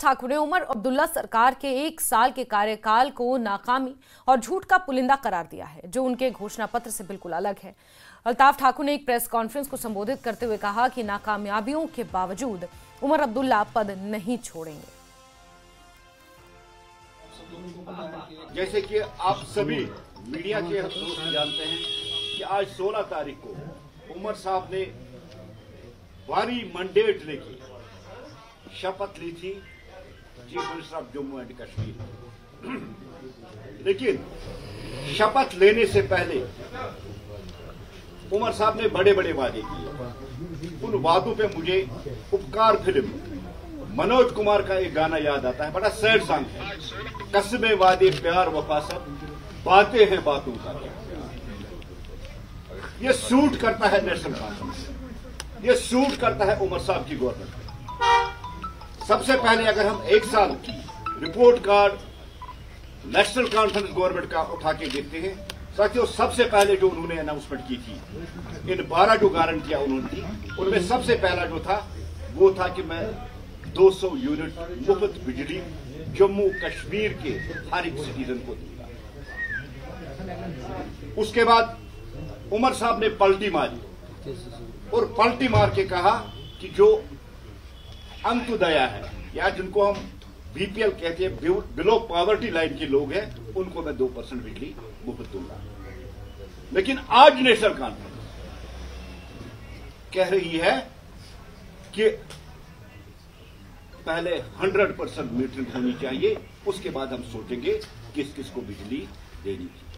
ठाकुर ने उमर अब्दुल्ला सरकार के 1 साल के कार्यकाल को नाकामी और झूठ का पुलिंदा करार दिया है, जो उनके घोषणा पत्र से बिल्कुल अलग है। अल्ताफ ठाकुर ने एक प्रेस कॉन्फ्रेंस को संबोधित करते हुए कहा कि नाकामयाबियों के बावजूद उमर अब्दुल्ला पद नहीं छोड़ेंगे। जैसे कि आप सभी मीडिया के दोस्त जानते हैं कि आज 16 तारीख को उमर साहब ने भारी मैंडेट लेके शपथ ली थी chief minister of Jammu and Kashmir. लेकिन शपथ लेने से पहले उमर साहब ने बड़े बड़े वादे किए। उन वादों पे मुझे उपकार फिल्म मनोज कुमार का एक गाना याद आता है, बड़ा सैड सॉन्ग है। कसमें वादे प्यार वफा सब बातें हैं बातों का क्या। ये सूट करता है नेशनल कॉन्फ्रेंस, ये सूट करता है उमर साहब की गवर्नमेंट। सबसे पहले अगर हम 1 साल report card national conference government का उठा के देखते हैं, साथियों, सबसे पहले जो उन्होंने अनाउंसमेंट की थी, इन 12 जो गारंटियां उन्होंने दी, उनमें सबसे पहला जो था वो था कि मैं 200 यूनिट मुफ्त बिजली जम्मू कश्मीर के हर एक सिटीजन को दूंगा। उसके बाद उमर साहब ने पलटी मारी और पलटी मार के कहा कि जो अंत्योदया है या जिनको हम बीपीएल कहते हैं, बिलो पॉवर्टी लाइन के लोग हैं, उनको मैं 2% बिजली मुफ्त दूंगा। लेकिन आज नेशनल कॉन्फ्रेंस कह रही है कि पहले 100% मीटरिंग होनी चाहिए, उसके बाद हम सोचेंगे किस किस को बिजली देनी चाहिए।